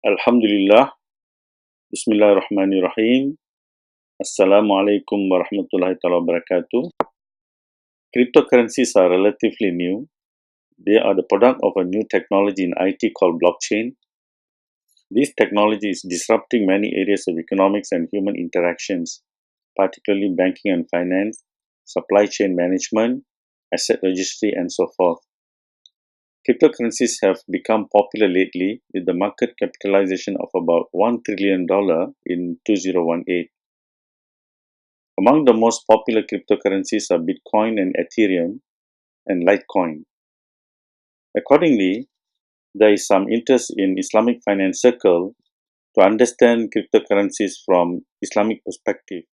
Alhamdulillah, Bismillahirrahmanirrahim. Assalamualaikum warahmatullahi wabarakatuh. Cryptocurrencies are relatively new. They are the product of a new technology in IT called blockchain. This technology is disrupting many areas of economics and human interactions, particularly banking and finance, supply chain management, asset registry, and so forth. Cryptocurrencies have become popular lately with the market capitalization of about $1 trillion in 2018. Among the most popular cryptocurrencies are Bitcoin and Ethereum and Litecoin. Accordingly, there is some interest in Islamic finance circle to understand cryptocurrencies from Islamic perspective.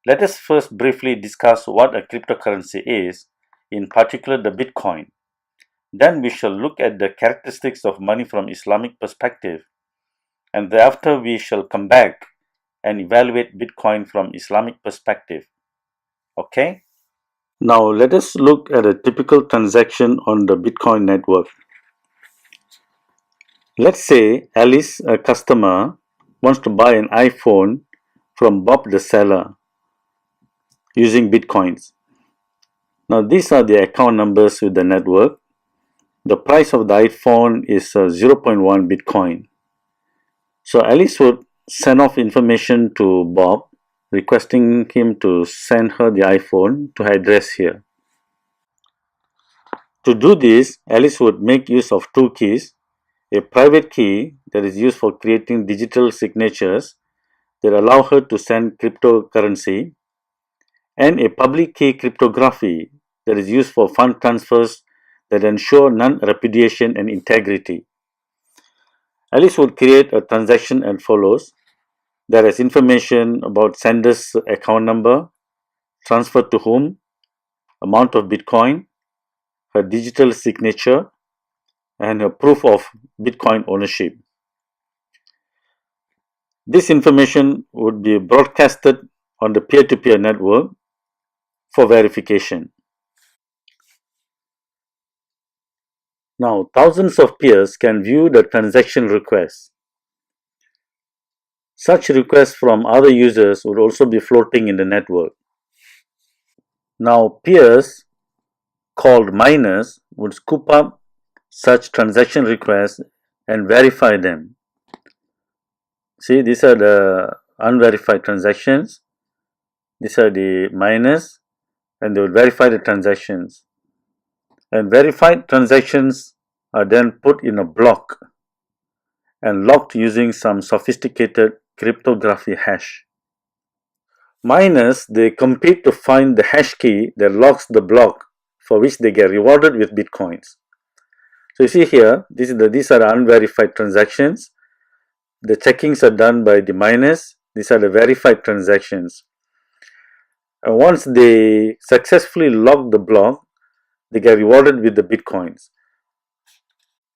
Let us first briefly discuss what a cryptocurrency is, in particular the Bitcoin. Then we shall look at the characteristics of money from Islamic perspective, and thereafter we shall come back and evaluate Bitcoin from Islamic perspective. Okay? Now let us look at a typical transaction on the Bitcoin network. Let's say Alice, a customer, wants to buy an iPhone from Bob the seller using Bitcoins. Now these are the account numbers with the network. The price of the iPhone is 0.1 Bitcoin. So Alice would send off information to Bob requesting him to send her the iPhone to her address here. To do this, Alice would make use of two keys: a private key that is used for creating digital signatures that allow her to send cryptocurrency, and a public key cryptography that is used for fund transfers that ensure non-repudiation and integrity. Alice would create a transaction as follows. There is information about sender's account number, transfer to whom, amount of Bitcoin, her digital signature, and her proof of Bitcoin ownership. This information would be broadcasted on the peer-to-peer network for verification. Now, thousands of peers can view the transaction requests. Such requests from other users would also be floating in the network. Now, peers called miners would scoop up such transaction requests and verify them. See, these are the unverified transactions. These are the miners, and they will verify the transactions. And verified transactions are then put in a block and locked using some sophisticated cryptography hash. Miners, they compete to find the hash key that locks the block, for which they get rewarded with bitcoins. So you see here, these are unverified transactions. The checkings are done by the miners. These are the verified transactions. And once they successfully lock the block, they get rewarded with the bitcoins.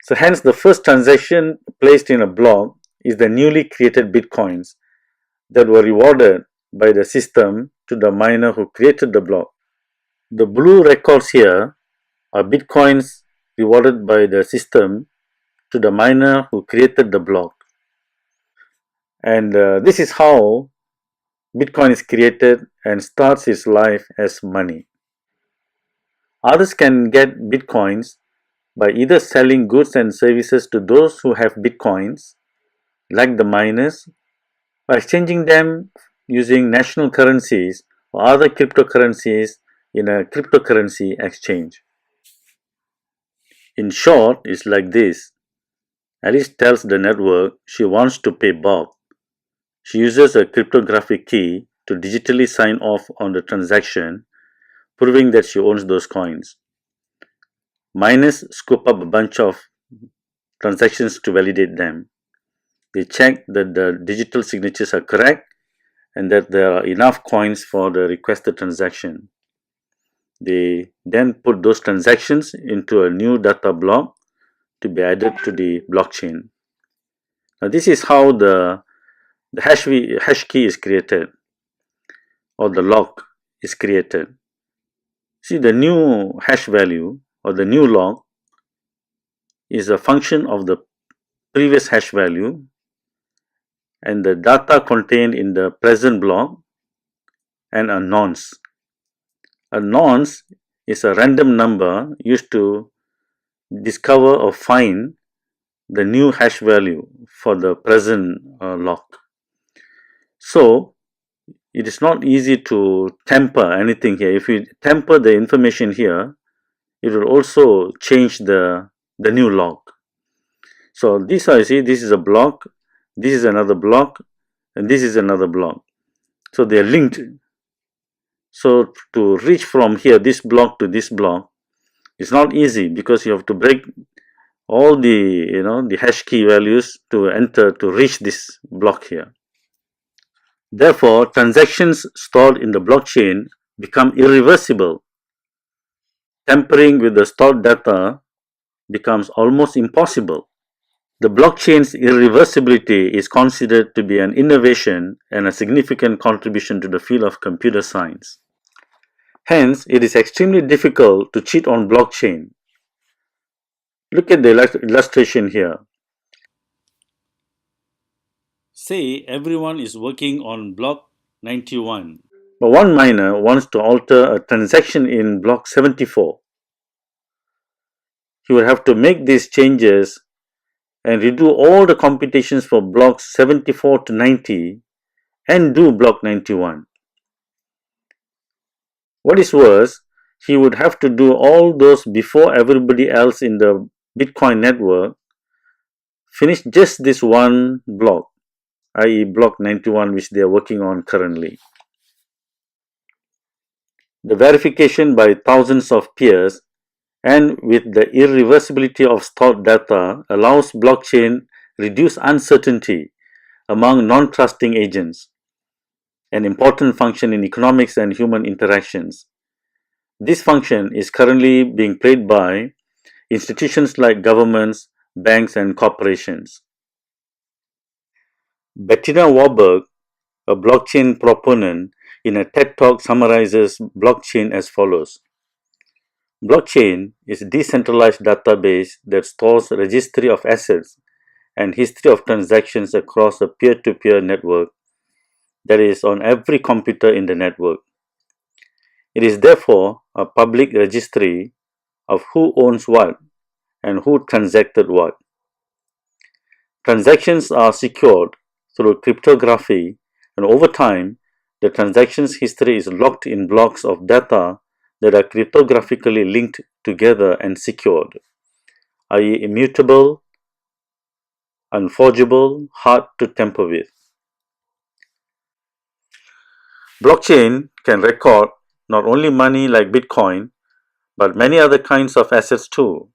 So hence the first transaction placed in a block is the newly created bitcoins that were rewarded by the system to the miner who created the block. The blue records here are bitcoins rewarded by the system to the miner who created the block. And this is how Bitcoin is created and starts its life as money. Others can get bitcoins by either selling goods and services to those who have bitcoins, like the miners, or exchanging them using national currencies or other cryptocurrencies in a cryptocurrency exchange. In short, it's like this. Alice tells the network she wants to pay Bob. She uses a cryptographic key to digitally sign off on the transaction, proving that she owns those coins. Miners scoop up a bunch of transactions to validate them. They check that the digital signatures are correct and that there are enough coins for the requested transaction. They then put those transactions into a new data block to be added to the blockchain. Now this is how the hash key is created, or the lock is created. See, the new hash value or the new lock is a function of the previous hash value and the data contained in the present block and a nonce. A nonce is a random number used to discover or find the new hash value for the present lock. So it is not easy to tamper anything here. If you tamper the information here, it will also change the new lock. So this I see, this is a block, this is another block, and this is another block. So they are linked. So to reach from here, this block to this block, it's not easy because you have to break all the the hash key values to enter to reach this block here. Therefore, transactions stored in the blockchain become irreversible. Tampering with the stored data becomes almost impossible. The blockchain's irreversibility is considered to be an innovation and a significant contribution to the field of computer science. Hence, it is extremely difficult to cheat on blockchain. Look at the illustration here. Say everyone is working on block 91, but one miner wants to alter a transaction in block 74. He would have to make these changes and redo all the computations for blocks 74 to 90 and do block 91. What is worse, he would have to do all those before everybody else in the Bitcoin network finish just this one block, i.e. block 91, which they are working on currently. The verification by thousands of peers and with the irreversibility of stored data allows blockchain reduce uncertainty among non-trusting agents, an important function in economics and human interactions. This function is currently being played by institutions like governments, banks, and corporations. Bettina Warburg, a blockchain proponent, in a TED Talk summarizes blockchain as follows. Blockchain is a decentralized database that stores a registry of assets and history of transactions across a peer-to-peer network that is on every computer in the network. It is therefore a public registry of who owns what and who transacted what. Transactions are secured through cryptography, and over time, the transaction's history is locked in blocks of data that are cryptographically linked together and secured, i.e. immutable, unforgeable, hard to tamper with. Blockchain can record not only money like Bitcoin, but many other kinds of assets too.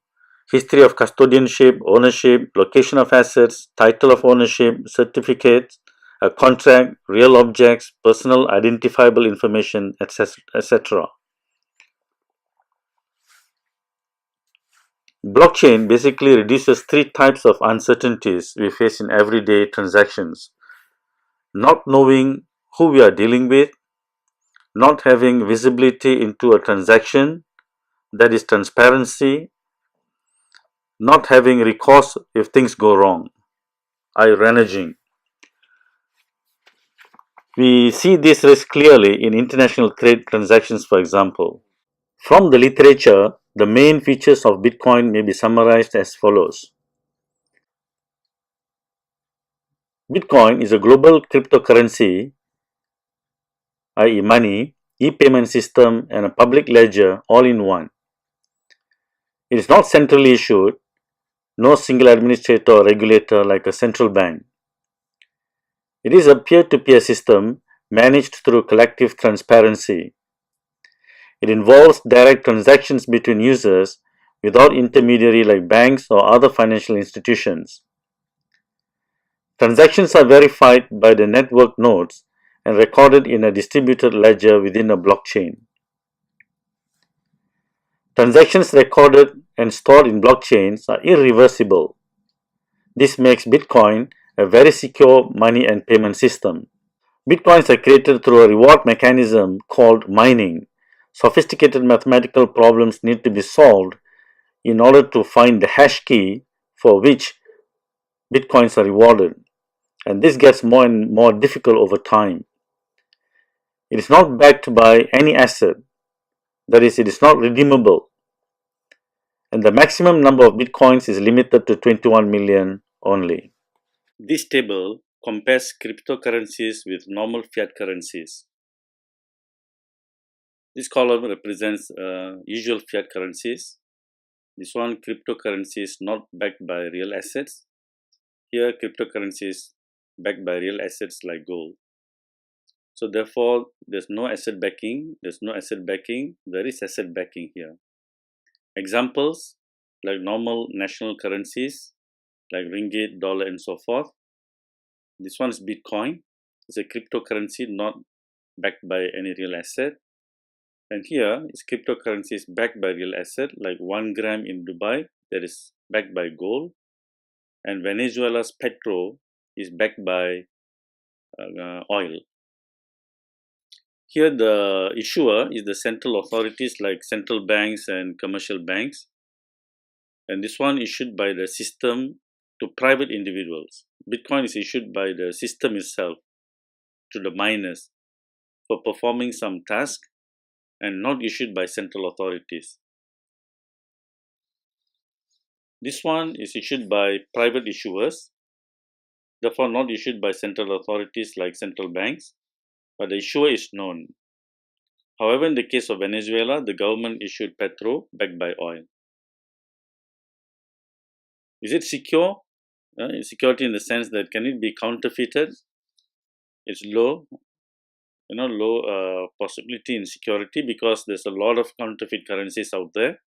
History of custodianship, ownership, location of assets, title of ownership, certificates, a contract, real objects, personal identifiable information, etc. Blockchain basically reduces three types of uncertainties we face in everyday transactions. Not knowing who we are dealing with, not having visibility into a transaction, that is transparency, not having recourse if things go wrong, i.e. reneging. We see this risk clearly in international trade transactions, for example. From the literature, the main features of Bitcoin may be summarized as follows. Bitcoin is a global cryptocurrency, i.e. money, e-payment system, and a public ledger all in one. It is not centrally issued, no single administrator or regulator like a central bank. It is a peer-to-peer system managed through collective transparency. It involves direct transactions between users without intermediary like banks or other financial institutions. Transactions are verified by the network nodes and recorded in a distributed ledger within a blockchain. Transactions recorded and stored in blockchains are irreversible. This makes Bitcoin a very secure money and payment system. Bitcoins are created through a reward mechanism called mining. Sophisticated mathematical problems need to be solved in order to find the hash key for which bitcoins are rewarded, and this gets more and more difficult over time. It is not backed by any asset, that is, it is not redeemable, and the maximum number of bitcoins is limited to 21 million only. This table compares cryptocurrencies with normal fiat currencies. This column represents usual fiat currencies. This one, cryptocurrencies not backed by real assets. Here, cryptocurrencies backed by real assets like gold. So therefore, there's no asset backing, there is asset backing here. Examples like normal national currencies like ringgit, dollar, and so forth. This one is Bitcoin. It's a cryptocurrency not backed by any real asset. And here is cryptocurrencies backed by real asset like 1 gram in Dubai that is backed by gold, and Venezuela's petro is backed by oil. Here the issuer is the central authorities like central banks and commercial banks, and this one issued by the system to private individuals. Bitcoin is issued by the system itself to the miners for performing some task and not issued by central authorities. This one is issued by private issuers, therefore not issued by central authorities like central banks, but the issuer is known. However, in the case of Venezuela, the government issued petro backed by oil. Is it secure? Security in the sense that can it be counterfeited? It's low, low possibility in security because there's a lot of counterfeit currencies out there.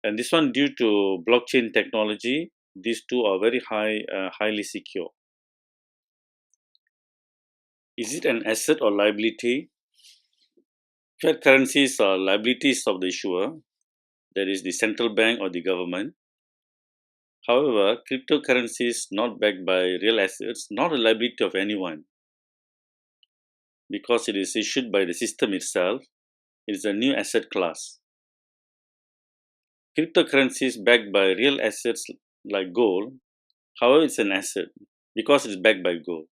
And this one, due to blockchain technology, these two are very highly secure. Is it an asset or liability? Fiat currencies are liabilities of the issuer, that is the central bank or the government. However, cryptocurrencies not backed by real assets, not a liability of anyone because it is issued by the system itself. It is a new asset class. Cryptocurrencies backed by real assets like gold, however, it's an asset because it is backed by gold.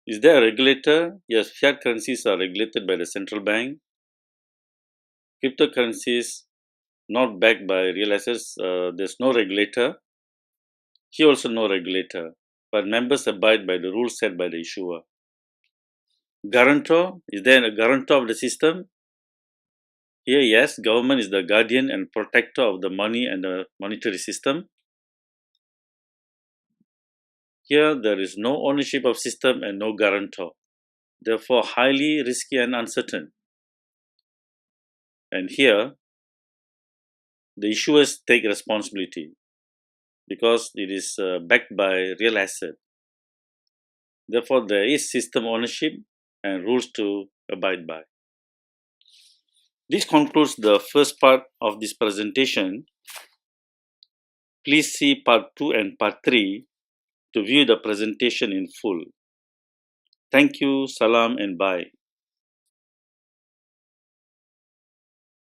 Is there a regulator? Yes, fiat currencies are regulated by the central bank. Cryptocurrencies not backed by real assets, there's no regulator. Here also no regulator, but members abide by the rules set by the issuer. Guarantor, is there a guarantor of the system? Here, yes, government is the guardian and protector of the money and the monetary system. Here, there is no ownership of system and no guarantor, therefore highly risky and uncertain. And here, the issuers take responsibility because it is backed by real asset. Therefore, there is system ownership and rules to abide by. This concludes the first part of this presentation. Please see part 2 and part 3 to view the presentation in full. Thank you, salam, and bye.